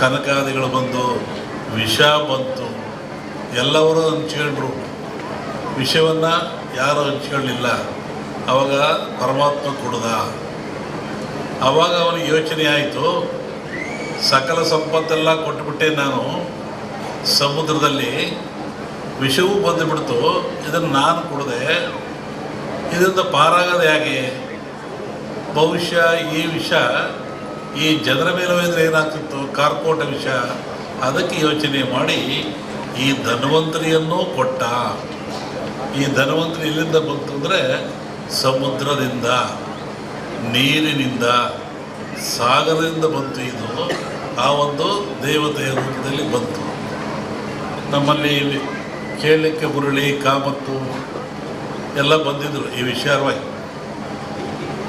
ಕನಕಾದಿಗಳು ಬಂದು ವಿಷ ಬಂತು, ಎಲ್ಲರೂ ಹಂಚ್ಕೊಂಡ್ರು. ವಿಷವನ್ನು ಯಾರು ಹಂಚ್ಕೊಳ್ಳಿಲ್ಲ. ಆವಾಗ ಪರಮಾತ್ಮ ಕೊಡ್ದ. ಆವಾಗ ಅವನಿಗೆ ಯೋಚನೆ ಆಯಿತು, ಸಕಲ ಸಂಪತ್ತೆಲ್ಲ ಕೊಟ್ಟುಬಿಟ್ಟೆ ನಾನು, ಸಮುದ್ರದಲ್ಲಿ ವಿಷವೂ ಬಂದುಬಿಡ್ತು, ಇದನ್ನು ನಾನು ಕುಡಿದೆ, ಇದರಿಂದ ಪಾರಾಗೋದು ಹೇಗೆ? ಬಹುಶಃ ಈ ವಿಷ ಈ ಜನರ ಮೇಲೆ ಹೋದರೆ ಏನಾಗ್ತಿತ್ತು, ಕಾರ್ಕೋಟ ವಿಷ. ಅದಕ್ಕೆ ಯೋಚನೆ ಮಾಡಿ ಈ ಧನ್ವಂತರಿಯನ್ನು ಕೊಟ್ಟ. ಈ ಧನ್ವಂತರಿ ಎಲ್ಲಿಂದ ಬಂತು ಅಂದರೆ ಸಮುದ್ರದಿಂದ, ನೀರಿನಿಂದ, ಸಾಗರದಿಂದ ಬಂತು. ಇದು ಆ ಒಂದು ದೇವತೆಯ ರೂಪದಲ್ಲಿ ಬಂತು. ನಮ್ಮಲ್ಲಿ ಕೇಳಲಿಕ್ಕೆ ಹುರುಳಿ, ಕಾಮತ್ತು ಎಲ್ಲ ಬಂದಿದ್ದರು ಈ ವಿಚಾರವಾಗಿ.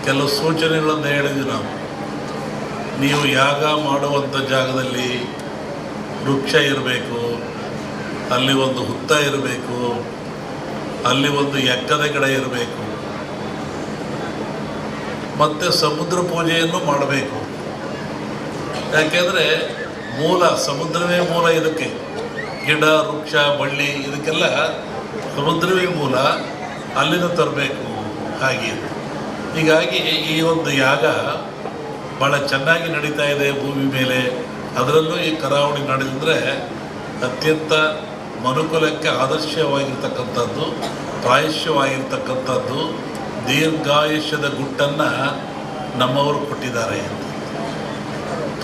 ಕೆಲವು ಸೂಚನೆಗಳನ್ನು ಹೇಳಿದ್ವಿ ನಾವು. ನೀವು ಯಾಗ ಮಾಡುವಂಥ ಜಾಗದಲ್ಲಿ ವೃಕ್ಷ ಇರಬೇಕು, ಅಲ್ಲಿ ಒಂದು ಹುತ್ತ ಇರಬೇಕು, ಅಲ್ಲಿ ಒಂದು ಎಕ್ಕದ ಗಿಡ ಇರಬೇಕು, ಮತ್ತು ಸಮುದ್ರ ಪೂಜೆಯನ್ನು ಮಾಡಬೇಕು. ಯಾಕೆಂದರೆ ಮೂಲ ಸಮುದ್ರವೇ ಮೂಲ. ಇದಕ್ಕೆ ಗಿಡ, ವೃಕ್ಷ, ಬಳ್ಳಿ ಇದಕ್ಕೆಲ್ಲ ಸಮುದ್ರವೇ ಮೂಲ. ಅಲ್ಲಿಂದ ತರಬೇಕು. ಹೀಗಾಗಿ ಈ ಒಂದು ಯಾಗ ಭಾಳ ಚೆನ್ನಾಗಿ ನಡೀತಾ ಇದೆ ಭೂಮಿ ಮೇಲೆ. ಅದರಲ್ಲೂ ಈ ಕರಾವಳಿ ನಡೆದಿದ್ರೆ ಅತ್ಯಂತ ಮನುಕುಲಕ್ಕೆ ಆದರ್ಶವಾಗಿರ್ತಕ್ಕಂಥದ್ದು, ಪ್ರಾಯಶ್ಯವಾಗಿರ್ತಕ್ಕಂಥದ್ದು, ದೀರ್ಘಾಯುಷ್ಯದ ಗುಟ್ಟನ್ನು ನಮ್ಮವರು ಕೊಟ್ಟಿದ್ದಾರೆ.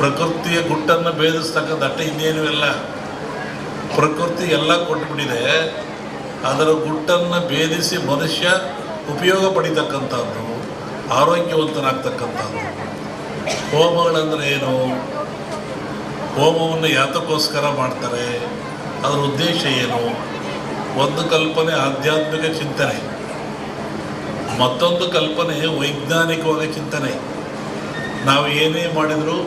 ಪ್ರಕೃತಿಯ ಗುಟ್ಟನ್ನು ಭೇದಿಸ್ತಕ್ಕಂಥ ಅಟ್ಟ ಇನ್ನೇನು ಇಲ್ಲ. ಪ್ರಕೃತಿ ಎಲ್ಲ ಕೊಟ್ಟುಬಿಟ್ಟಿದೆ. ಅದರ ಗುಟ್ಟನ್ನು ಭೇದಿಸಿ ಮನುಷ್ಯ ಉಪಯೋಗ ಪಡಿತಕ್ಕಂಥದ್ದು, ಆರೋಗ್ಯವಂತನಾಗ್ತಕ್ಕಂಥದ್ದು. ಹೋಮಗಳಂದರೆ ಏನು? ಹೋಮವನ್ನು ಯಾತಕ್ಕೋಸ್ಕರ ಮಾಡ್ತಾರೆ? ಅದರ ಉದ್ದೇಶ ಏನು? ಒಂದು ಕಲ್ಪನೆ ಆಧ್ಯಾತ್ಮಿಕ ಚಿಂತನೆ, ಮತ್ತೊಂದು ಕಲ್ಪನೆ ವೈಜ್ಞಾನಿಕವಾಗಿ ಚಿಂತನೆ. ನಾವು ಏನೇ ಮಾಡಿದರೂ,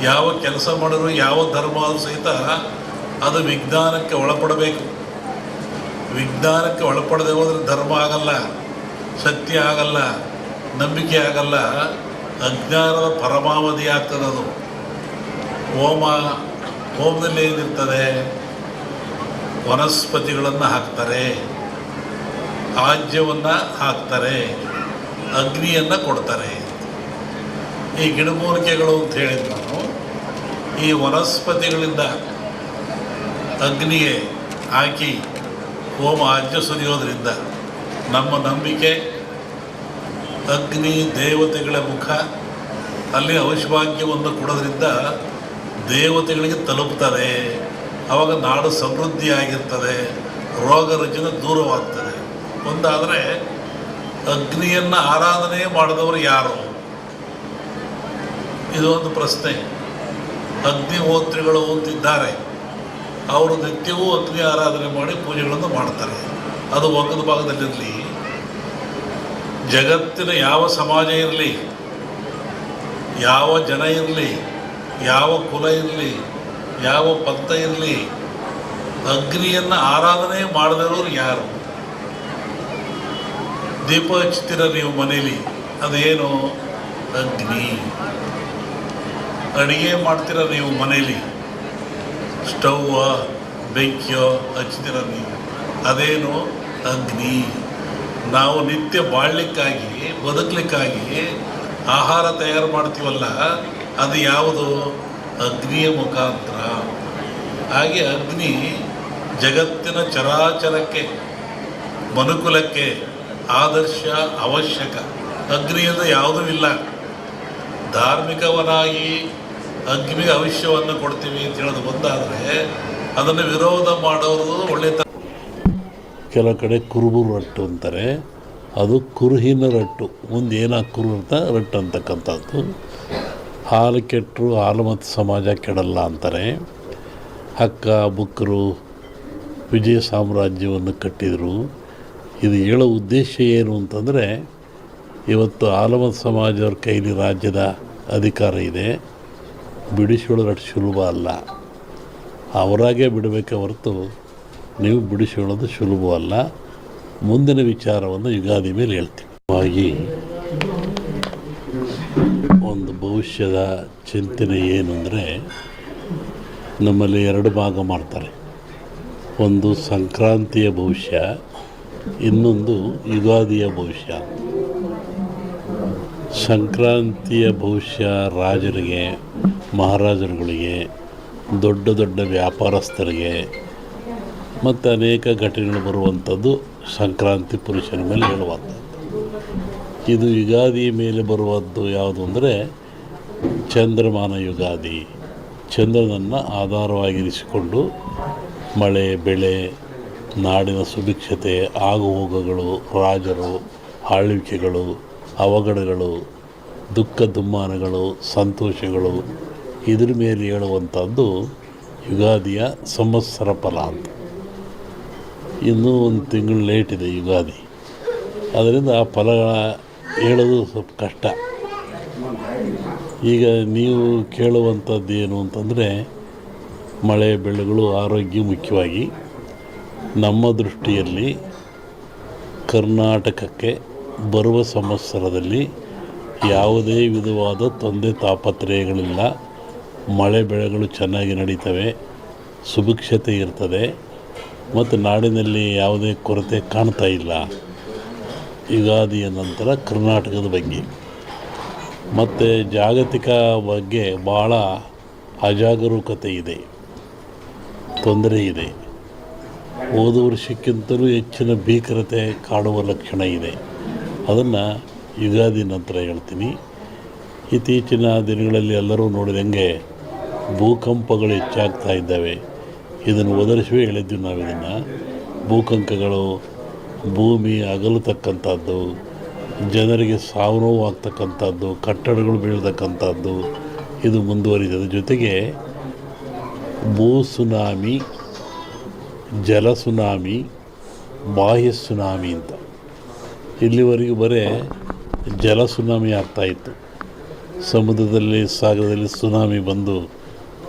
ಯಾವ ಕೆಲಸ ಮಾಡಿದ್ರು, ಯಾವ ಧರ್ಮ ಸಹಿತ ಅದು ವಿಜ್ಞಾನಕ್ಕೆ ಒಳಪಡಬೇಕು. ವಿಜ್ಞಾನಕ್ಕೆ ಒಳಪಡದೆ ಹೋದರೆ ಧರ್ಮ ಆಗಲ್ಲ, ಸತ್ಯ ಆಗಲ್ಲ, ನಂಬಿಕೆ ಆಗಲ್ಲ, ಅಜ್ಞಾನದ ಪರಮಾವಧಿ ಆಗ್ತದೆ. ಅದು ಹೋಮದಲ್ಲಿ ಏನಿರ್ತದೆ? ವನಸ್ಪತಿಗಳನ್ನು ಹಾಕ್ತಾರೆ, ಆಜ್ಯವನ್ನು ಹಾಕ್ತಾರೆ, ಅಗ್ನಿಯನ್ನು ಕೊಡ್ತಾರೆ. ಈ ಗಿಡಮೂಲಿಕೆಗಳು ಅಂತ ಹೇಳಿದ್ರು ನಾನು. ಈ ವನಸ್ಪತಿಗಳಿಂದ ಅಗ್ನಿಗೆ ಹಾಕಿ ಹೋಮ ಆಜ್ಯ ಸುರಿಯೋದ್ರಿಂದ ನಮ್ಮ ನಂಬಿಕೆ ಅಗ್ನಿ ದೇವತೆಗಳ ಮುಖ, ಅಲ್ಲಿ ಔಷಭಾಗ್ಯವನ್ನು ಕೊಡೋದ್ರಿಂದ ದೇವತೆಗಳಿಗೆ ತಲುಪ್ತದೆ. ಆವಾಗ ನಾಡು ಸಮೃದ್ಧಿಯಾಗಿರ್ತದೆ, ರೋಗ ರುಜಿನ ದೂರವಾಗ್ತದೆ. ಒಂದಾದರೆ ಅಗ್ನಿಯನ್ನು ಆರಾಧನೆ ಮಾಡಿದವರು ಯಾರು? ಇದು ಒಂದು ಪ್ರಶ್ನೆ. ಅಗ್ನಿಹೋತ್ರಿಗಳು ಅಂತಿದ್ದಾರೆ, ಅವರು ನಿತ್ಯವೂ ಅಗ್ನಿ ಆರಾಧನೆ ಮಾಡಿ ಪೂಜೆಗಳನ್ನು ಮಾಡ್ತಾರೆ. ಅದು ಒಗ್ಗದ ಭಾಗದಲ್ಲಿರಲಿ. ಜಗತ್ತಿನ ಯಾವ ಸಮಾಜ ಇರಲಿ, ಯಾವ ಜನ ಇರಲಿ, ಯಾವ ಕುಲ ಇರಲಿ, ಯಾವ ಪಂಥ ಇರಲಿ, ಅಗ್ನಿಯನ್ನು ಆರಾಧನೆ ಮಾಡದಿರೋರು ಯಾರು? ದೀಪ ಹಚ್ತೀರ ನೀವು ಮನೇಲಿ, ಅದೇನು? ಅಗ್ನಿ. ಅಡುಗೆ ಮಾಡ್ತೀರ ನೀವು ಮನೇಲಿ, ಸ್ಟವ್ವ, ಬೆಂಕಿಯೋ ಹಚ್ತೀರ ನೀವು, ಅದೇನು? ಅಗ್ನಿ. ನಾವು ನಿತ್ಯ ಬಾಳಲಿಕ್ಕಾಗಿ, ಬದುಕಲಿಕ್ಕಾಗಿ ಆಹಾರ ತಯಾರು ಮಾಡ್ತೀವಲ್ಲ, ಅದು ಯಾವುದು? ಅಗ್ನಿಯ ಮುಖಾಂತರ. ಹಾಗೆ ಅಗ್ನಿ ಜಗತ್ತಿನ ಚರಾಚರಕ್ಕೆ, ಮನುಕುಲಕ್ಕೆ ಆದರ್ಶ, ಅವಶ್ಯಕ. ಅಗ್ನಿಯಿಂದ ಯಾವುದೂ ಇಲ್ಲ. ಧಾರ್ಮಿಕವನಾಗಿ ಅಗ್ನಿಗೆ ಭವಿಷ್ಯವನ್ನು ಕೊಡ್ತೀವಿ ಅಂತ ಹೇಳೋದು ಬಂದಾದರೆ ಅದನ್ನು ವಿರೋಧ ಮಾಡೋದು ಒಳ್ಳೆಯ. ಕೆಲವು ಕಡೆ ಕುರುಬು ರಟ್ಟು ಅಂತಾರೆ, ಅದು ಕುರುಹಿನ ರಟ್ಟು. ಮುಂದೆ ಏನಾಗಿ ಕುರು ಅಂತ ರಟ್ಟು ಅಂತಕ್ಕಂಥದ್ದು. ಹಾಲು ಕೆಟ್ಟರು ಹಾಲು ಮತ್ತು ಸಮಾಜ ಕೆಡಲ್ಲ ಅಂತಾರೆ. ಹಕ್ಕ ಬುಕ್ಕರು ವಿಜಯ ಸಾಮ್ರಾಜ್ಯವನ್ನು ಕಟ್ಟಿದರು. ಇದು ಹೇಳೋ ಉದ್ದೇಶ ಏನು ಅಂತಂದರೆ, ಇವತ್ತು ಆಲಮತ್ ಸಮಾಜವ್ರ ಕೈಲಿ ರಾಜ್ಯದ ಅಧಿಕಾರ ಇದೆ. ಬಿಡಿಸಿಕೊಳ್ಳೋದು ಅಷ್ಟು ಸುಲಭ ಅಲ್ಲ. ಅವರಾಗೆ ಬಿಡಬೇಕೆ ಹೊರತು ನೀವು ಬಿಡಿಸಿಕೊಳ್ಳೋದು ಸುಲಭವಲ್ಲ. ಮುಂದಿನ ವಿಚಾರವನ್ನು ಯುಗಾದಿ ಮೇಲೆ ಹೇಳ್ತೀವಿ. ಹಾಗಾಗಿ ಒಂದು ಭವಿಷ್ಯದ ಚಿಂತನೆ ಏನು ಅಂದರೆ, ನಮ್ಮಲ್ಲಿ ಎರಡು ಭಾಗ ಮಾಡ್ತಾರೆ. ಒಂದು ಸಂಕ್ರಾಂತಿಯ ಭವಿಷ್ಯ, ಇನ್ನೊಂದು ಯುಗಾದಿಯ ಭವಿಷ್ಯ. ಸಂಕ್ರಾಂತಿಯ ಭವಿಷ್ಯ ರಾಜರಿಗೆ, ಮಹಾರಾಜರುಗಳಿಗೆ, ದೊಡ್ಡ ದೊಡ್ಡ ವ್ಯಾಪಾರಸ್ಥರಿಗೆ ಮತ್ತು ಅನೇಕ ಘಟನೆಗಳು ಬರುವಂಥದ್ದು ಸಂಕ್ರಾಂತಿ ಪುರುಷನ ಮೇಲೆ ಹೇಳುವಂಥದ್ದು. ಇದು ಯುಗಾದಿ ಮೇಲೆ ಬರುವದ್ದು ಯಾವುದು ಅಂದರೆ ಚಂದ್ರಮಾನ ಯುಗಾದಿ. ಚಂದ್ರನನ್ನು ಆಧಾರವಾಗಿರಿಸಿಕೊಂಡು ಮಳೆ, ಬೆಳೆ, ನಾಡಿನ ಸುಭಿಕ್ಷತೆ, ಆಗುಹೋಗುಗಳು, ರಾಜರು, ಆಳ್ವಿಕೆಗಳು, ಅವಘಡಗಳು, ದುಃಖ ದುಮ್ಮಾನಗಳು, ಸಂತೋಷಗಳು, ಇದ್ರ ಮೇಲೆ ಹೇಳುವಂಥದ್ದು ಯುಗಾದಿಯ ಸಂವತ್ಸರ ಫಲ ಅಂತ. ಇನ್ನೂ ಒಂದು ತಿಂಗಳು ಲೇಟ್ ಇದೆ ಯುಗಾದಿ. ಅದರಿಂದ ಆ ಫಲಗಳ ಹೇಳೋದು ಸ್ವಲ್ಪ ಕಷ್ಟ. ಈಗ ನೀವು ಕೇಳುವಂಥದ್ದು ಏನು ಅಂತಂದರೆ ಮಳೆ ಬೆಳೆಗಳು, ಆರೋಗ್ಯ ಮುಖ್ಯವಾಗಿ. ನಮ್ಮ ದೃಷ್ಟಿಯಲ್ಲಿ ಕರ್ನಾಟಕಕ್ಕೆ ಬರುವ ಸಂವತ್ಸರದಲ್ಲಿ ಯಾವುದೇ ವಿಧವಾದ ತೊಂದರೆ ತಾಪತ್ರಯಗಳಿಲ್ಲ. ಮಳೆ ಬೆಳೆಗಳು ಚೆನ್ನಾಗಿ ನಡೀತವೆ, ಸುಭಿಕ್ಷತೆ ಇರ್ತದೆ ಮತ್ತು ನಾಡಿನಲ್ಲಿ ಯಾವುದೇ ಕೊರತೆ ಕಾಣ್ತಾ ಇಲ್ಲ. ಯುಗಾದಿಯ ನಂತರ ಕರ್ನಾಟಕದ ಬಗ್ಗೆ ಮತ್ತು ಜಾಗತಿಕ ಬಗ್ಗೆ ಭಾಳ ಅಜಾಗರೂಕತೆ ಇದೆ, ತೊಂದರೆ ಇದೆ. ಹೋದ ವರ್ಷಕ್ಕಿಂತಲೂ ಹೆಚ್ಚಿನ ಭೀಕರತೆ ಕಾಡುವ ಲಕ್ಷಣ ಇದೆ. ಅದನ್ನು ಯುಗಾದಿ ನಂತರ ಹೇಳ್ತೀನಿ. ಇತ್ತೀಚಿನ ದಿನಗಳಲ್ಲಿ ಎಲ್ಲರೂ ನೋಡಿದಂಗೆ ಭೂಕಂಪಗಳು ಹೆಚ್ಚಾಗ್ತಾ ಇದ್ದಾವೆ. ಇದನ್ನು ಒದರಿಸುವೇ ಹೇಳಿದ್ವಿ ನಾವು. ಇದನ್ನು ಭೂಕಂಪಗಳು, ಭೂಮಿ ಅಗಲತಕ್ಕಂಥದ್ದು, ಜನರಿಗೆ ಸಾವು ನೋವು ಆಗ್ತಕ್ಕಂಥದ್ದು, ಕಟ್ಟಡಗಳು ಬೀಳ್ತಕ್ಕಂಥದ್ದು ಇದು ಮುಂದುವರಿದ ಜೊತೆಗೆ ಭೂ ಸುನಾಮಿ, ಜಲ ಸುನಾಮಿ, ಬಾಹ್ಯ ಸುನಾಮಿ ಅಂತ. ಇಲ್ಲಿವರೆಗೂ ಬರೀ ಜಲ ಸುನಾಮಿ ಆಗ್ತಾಯಿತ್ತು. ಸಮುದ್ರದಲ್ಲಿ, ಸಾಗರದಲ್ಲಿ ಸುನಾಮಿ ಬಂದು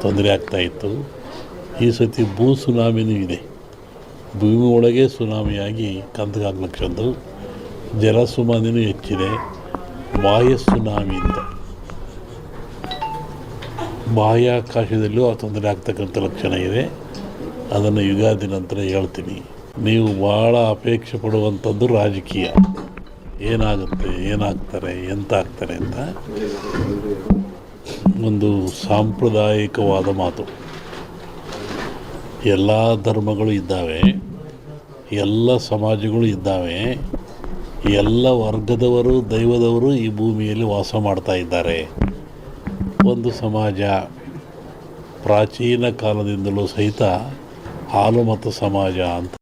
ತೊಂದರೆ ಆಗ್ತಾಯಿತ್ತು. ಈ ಸತಿ ಭೂ ಸುನಾಮಿನೂ ಇದೆ. ಭೂಮಿ ಒಳಗೆ ಸುನಾಮಿಯಾಗಿ ಕಂದಗಾಗ್ಲಕ್ಷದ್ದು. ಜಲ ಸುನಾಮಿನೂ ಹೆಚ್ಚಿದೆ. ಬಾಹ್ಯ ಸುನಾಮಿ ಅಂತ ಬಾಹ್ಯಾಕಾಶದಲ್ಲೂ ಆ ತೊಂದರೆ ಆಗ್ತಕ್ಕಂಥ ಲಕ್ಷಣ ಇದೆ. ಅದನ್ನು ಯುಗಾದಿ ನಂತರ ಹೇಳ್ತೀನಿ. ನೀವು ಭಾಳ ಅಪೇಕ್ಷೆ ಪಡುವಂಥದ್ದು ರಾಜಕೀಯ. ಏನಾಗುತ್ತೆ, ಏನಾಗ್ತಾರೆ, ಎಂತ ಆಗ್ತಾರೆ ಅಂತ ಒಂದು ಸಾಂಪ್ರದಾಯಿಕವಾದ ಮಾತು. ಎಲ್ಲ ಧರ್ಮಗಳು ಇದ್ದಾವೆ, ಎಲ್ಲ ಸಮಾಜಗಳು ಇದ್ದಾವೆ, ಎಲ್ಲ ವರ್ಗದವರು, ದೈವದವರು ಈ ಭೂಮಿಯಲ್ಲಿ ವಾಸ ಮಾಡ್ತಾ ಇದ್ದಾರೆ. ಒಂದು ಸಮಾಜ ಪ್ರಾಚೀನ ಕಾಲದಿಂದಲೂ ಸಹಿತ ಹಾಲುಮತ ಸಮಾಜ ಅಂತ